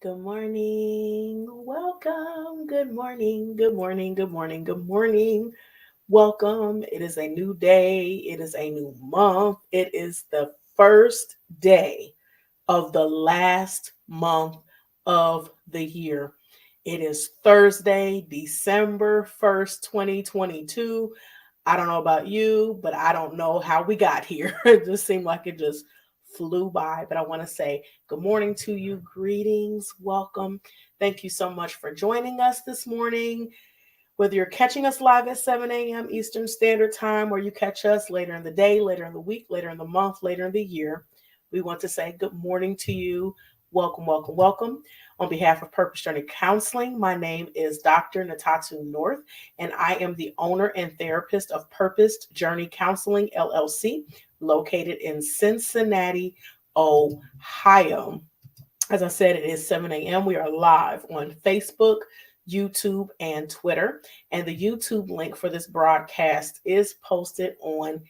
Good morning. Welcome. Good morning. Good morning. Good morning. Good morning. Welcome. It is a new day. It is a new month. It is the first day of the last month of the year. It is Thursday, December 1st, 2022. I don't know about you, but I don't know how we got here. It just seemed like it just flew by. But I want to say good morning to you. Greetings. Welcome. Thank you so much for joining us this morning. Whether you're catching us live at 7 a.m. Eastern Standard Time or you catch us later in the day, later in the week, later in the month, later in the year, we want to say good morning to you. Welcome, welcome, welcome. On behalf of Purpose Journey Counseling, my name is Dr. Natatu North, and I am the owner and therapist of Purpose Journey Counseling, LLC, located in Cincinnati, Ohio. As I said, it is 7 a.m. We are live on Facebook, YouTube, and Twitter. And the YouTube link for this broadcast is posted on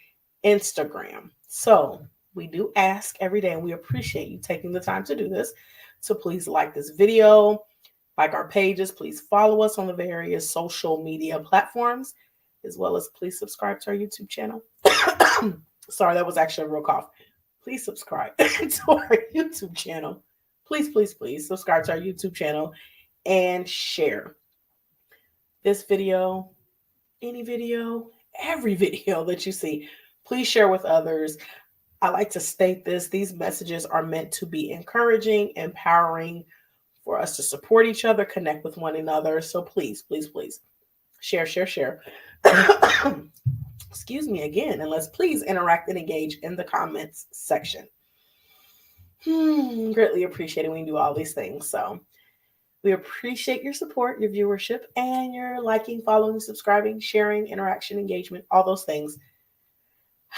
Instagram. So we do ask every day, and we appreciate you taking the time to do this. So please like this video, like our pages. Please follow us on the various social media platforms, as well as please subscribe to our YouTube channel. Sorry, that was actually a real cough. Please subscribe to our YouTube channel. Please subscribe to our YouTube channel and share this video, any video, every video that you see. Please share with others. I like to state this. These messages are meant to be encouraging, empowering for us to support each other, connect with one another. So please share. Excuse me again, and let's please interact and engage in the comments section. Greatly appreciate it when you do all these things. So we appreciate your support, your viewership, and your liking, following, subscribing, sharing, interaction, engagement, all those things.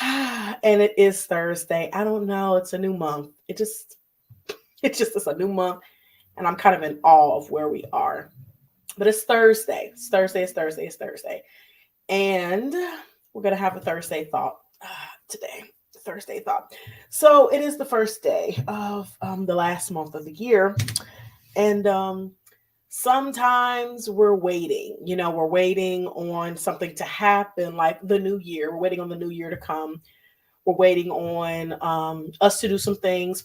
And it is Thursday. I don't know. It's a new month. It's a new month. And I'm kind of in awe of where we are. But it's Thursday. It's Thursday. And we're going to have a Thursday thought today. Thursday thought. So it is the first day of the last month of the year. And sometimes we're waiting, we're waiting on something to happen, like the new year. We're waiting on the new year to come. We're waiting on us to do some things,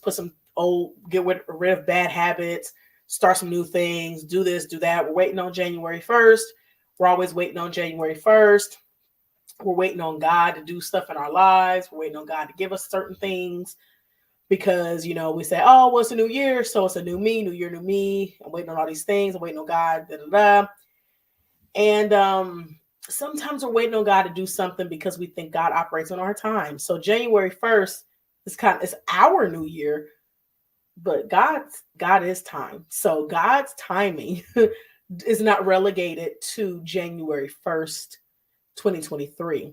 get rid of bad habits, start some new things, do this, do that. We're waiting on January 1st. We're always waiting on January 1st. We're waiting on God to do stuff in our lives. We're waiting on God to give us certain things because, we say, oh, well, it's a new year. So it's a new me, new year, new me. I'm waiting on all these things. I'm waiting on God, And sometimes we're waiting on God to do something because we think God operates on our time. So January 1st is our new year, but God is time. So God's timing is not relegated to January 1st, 2023.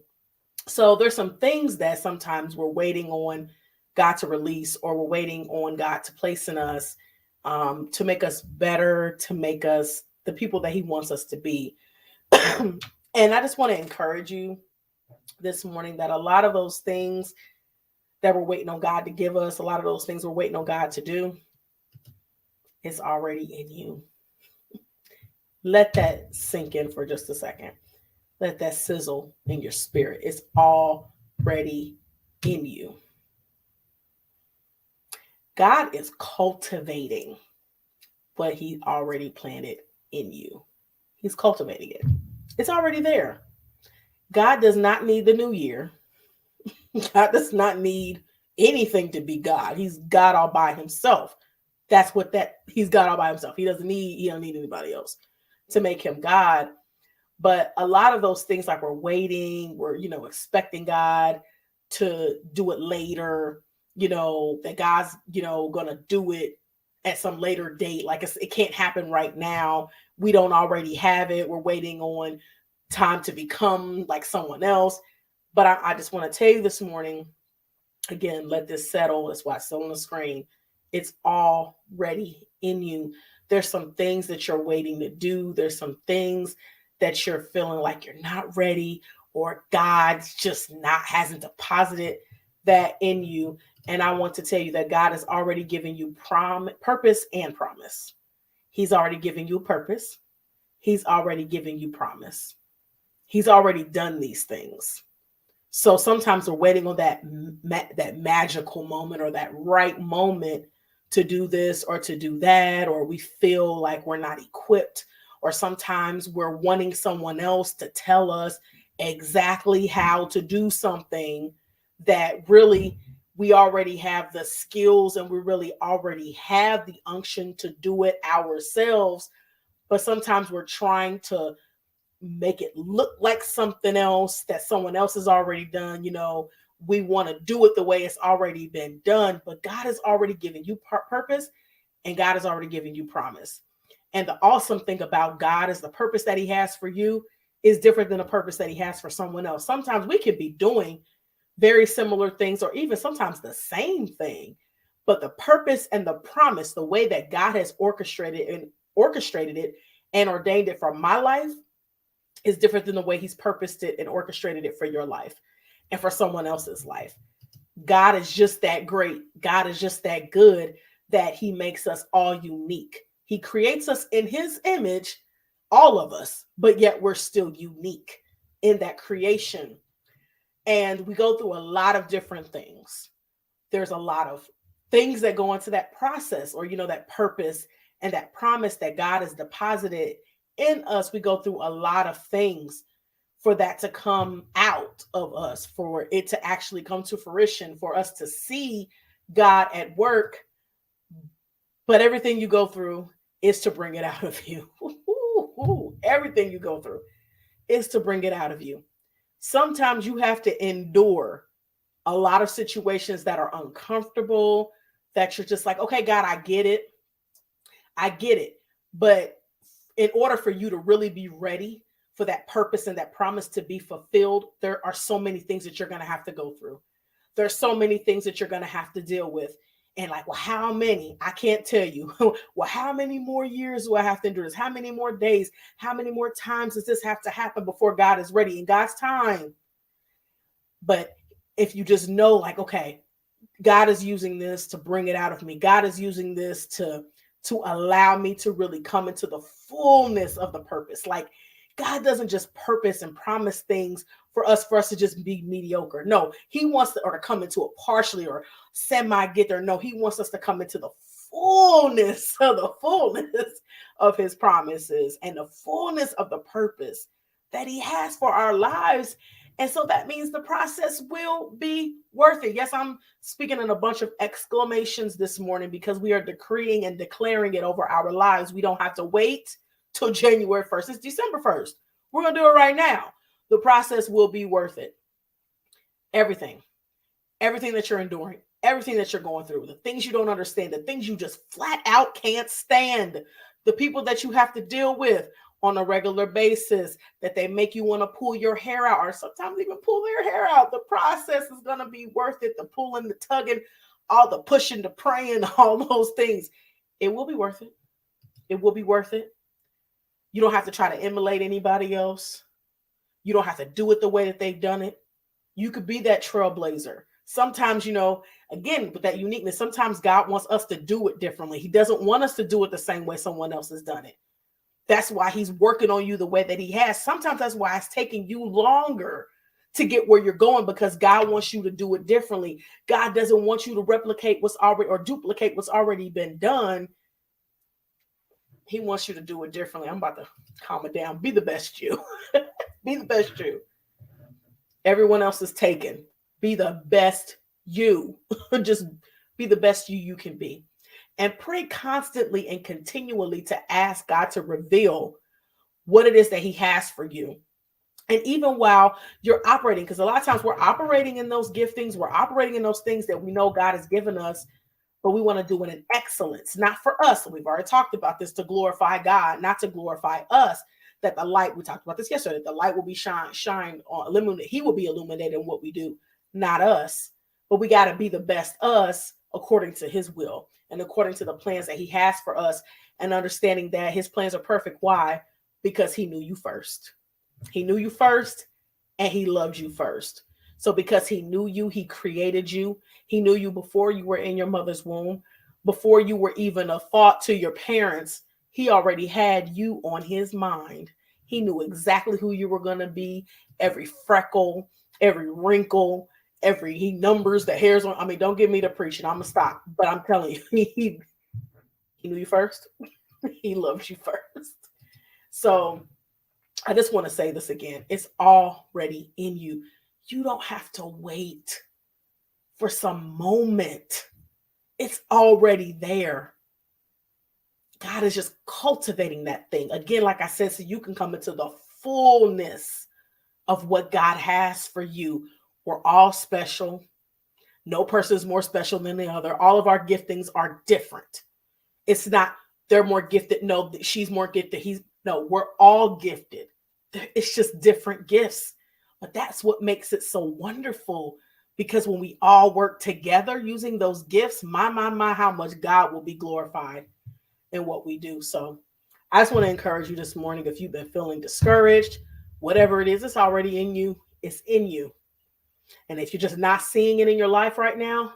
So there's some things that sometimes we're waiting on God to release, or we're waiting on God to place in us to make us better, to make us the people that He wants us to be. And I just want to encourage you this morning that a lot of those things that we're waiting on God to give us, a lot of those things we're waiting on God to do, is already in you. Let that sink in for just a second. Let that sizzle in your spirit. It's already in you. God is cultivating what He already planted in you. He's cultivating it. It's already there. God does not need the new year. God does not need anything to be God. He's God all by Himself. He's God all by Himself. He don't need anybody else to make Him God. But a lot of those things, like we're waiting, we're, expecting God to do it later, that God's, going to do it at some later date. Like it can't happen right now. We don't already have it. We're waiting on time to become like someone else. But I just want to tell you this morning, again, let this settle. That's why it's still on the screen. It's already in you. There's some things that you're waiting to do. There's some things that you're feeling like you're not ready, or God's just hasn't deposited that in you. And I want to tell you that God has already given you purpose and promise. He's already given you purpose. He's already given you promise. He's already done these things. So sometimes we're waiting on that magical moment or that right moment to do this or to do that, or we feel like we're not equipped, or sometimes we're wanting someone else to tell us exactly how to do something that really we already have the skills and we really already have the unction to do it ourselves. But sometimes we're trying to make it look like something else that someone else has already done. We want to do it the way it's already been done, but God has already given you purpose, and God has already given you promise. And the awesome thing about God is the purpose that he has for you is different than the purpose that he has for someone else. Sometimes we could be doing very similar things or even sometimes the same thing, but the purpose and the promise, the way that God has orchestrated it and ordained it for my life is different than the way he's purposed it and orchestrated it for your life and for someone else's life. God is just that great. God is just that good that he makes us all unique. He creates us in his image, all of us, but yet we're still unique in that creation. And we go through a lot of different things. There's a lot of things that go into that process or, that purpose and that promise that God has deposited in us. We go through a lot of things for that to come out of us, for it to actually come to fruition, for us to see God at work. But everything you go through is to bring it out of you. Everything you go through is to bring it out of you. Sometimes you have to endure a lot of situations that are uncomfortable, that you're just like, okay, God, I get it. But in order for you to really be ready for that purpose and that promise to be fulfilled, there are so many things that you're going to have to go through. There's so many things that you're going to have to deal with. And like, well, how many? I can't tell you. Well, how many more years do I have to endure this? How many more days? How many more times does this have to happen before God is ready in God's time? But if you just know, like, okay, God is using this to bring it out of me. God is using this to allow me to really come into the fullness of the purpose. Like, God doesn't just purpose and promise things for us to just be mediocre. No, he wants to come into it partially or semi get there. No, he wants us to come into the fullness of his promises and the fullness of the purpose that he has for our lives. And so that means the process will be worth it. Yes, I'm speaking in a bunch of exclamations this morning because we are decreeing and declaring it over our lives. We don't have to wait till January 1st. It's December 1st. We're going to do it right now. The process will be worth it. Everything that you're enduring, everything that you're going through, the things you don't understand, the things you just flat out can't stand, the people that you have to deal with on a regular basis, that they make you want to pull your hair out or sometimes even pull their hair out. The process is going to be worth it. The pulling, the tugging, all the pushing, the praying, all those things. It will be worth it. It will be worth it. You don't have to try to emulate anybody else. You don't have to do it the way that they've done it. You could be that trailblazer. Sometimes, again, with that uniqueness, sometimes God wants us to do it differently. He doesn't want us to do it the same way someone else has done it. That's why he's working on you the way that he has. Sometimes that's why it's taking you longer to get where you're going, because God wants you to do it differently. God doesn't want you to replicate what's already or duplicate what's already been done. He wants you to do it differently. I'm about to calm it down. Be the best you. Be the best you. Everyone else is taken. Be the best you. Just be the best you can be. And pray constantly and continually to ask God to reveal what it is that he has for you. And even while you're operating, because a lot of times we're operating in those giftings, we're operating in those things that we know God has given us, but we want to do it in excellence, not for us. We've already talked about this, to glorify God, not to glorify us. That the light, we talked about this yesterday, the light will be shine on, illuminate. He will be illuminated in what we do, not us. But we got to be the best us according to his will and according to the plans that he has for us, and understanding that his plans are perfect. Why? Because he knew you first. He knew you first, and he loved you first. So because he knew you, he created you. He knew you before you were in your mother's womb, before you were even a thought to your parents. He already had you on his mind. He knew exactly who you were going to be, every freckle, every wrinkle, he numbers the hairs on. I mean, don't give me the preaching. I'm going to stop. But I'm telling you, he knew you first. He loves you first. So I just want to say this again. It's already in you. You don't have to wait for some moment. It's already there. God is just cultivating that thing. Again, like I said, so you can come into the fullness of what God has for you. We're all special. No person is more special than the other. All of our giftings are different. It's not they're more gifted. No, she's more gifted. We're all gifted. It's just different gifts. But that's what makes it so wonderful. Because when we all work together using those gifts, my, how much God will be glorified in what we do. So I just want to encourage you this morning. If you've been feeling discouraged, whatever it is, it's already in you. It's in you. And if you're just not seeing it in your life right now,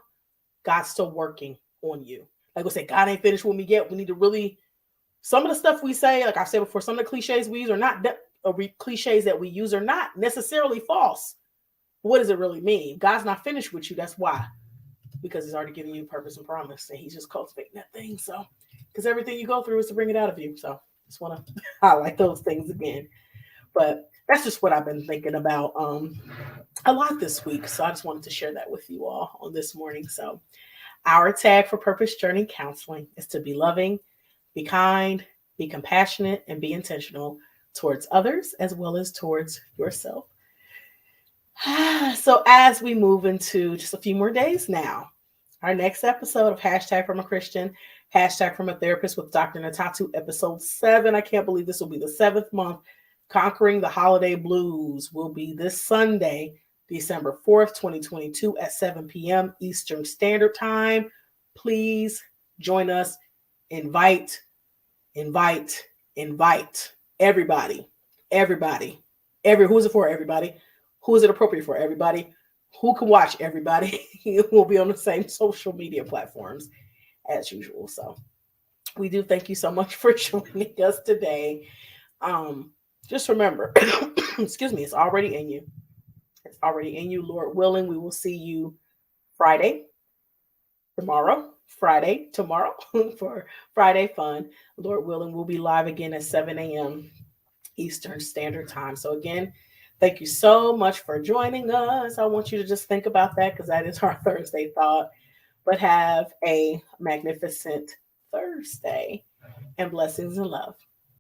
God's still working on you. Like I said, God ain't finished with me yet. We need to really, some of the stuff we say, like I said before, some of the cliches we use are not, cliches that we use are not necessarily false. What does it really mean? God's not finished with you. That's why. Because he's already given you purpose and promise. And he's just cultivating that thing. So, because everything you go through is to bring it out of you. So, just want to highlight those things again. But that's just what I've been thinking about a lot this week. So, I just wanted to share that with you all on this morning. So, our tag for Purpose Journey Counseling is to be loving, be kind, be compassionate, and be intentional towards others as well as towards yourself. So as we move into just a few more days now, our next episode of Hashtag from a Christian, Hashtag from a Therapist with Dr. Natatu, episode 7. I can't believe this will be the 7th month. Conquering the Holiday Blues will be this Sunday, December 4th, 2022 at 7 p.m. Eastern Standard Time. Please join us. Invite everybody. Who is it for? Everybody. Who is it appropriate for? Everybody. Who can watch? Everybody. We'll be on the same social media platforms as usual. So we do thank you so much for joining us today. Just remember, excuse me, it's already in you. It's already in you. Lord willing, we will see you Friday, tomorrow for Friday Fun. Lord willing, we'll be live again at 7 a.m. Eastern Standard Time. So again, thank you so much for joining us. I want you to just think about that because that is our Thursday thought. But have a magnificent Thursday and blessings and love.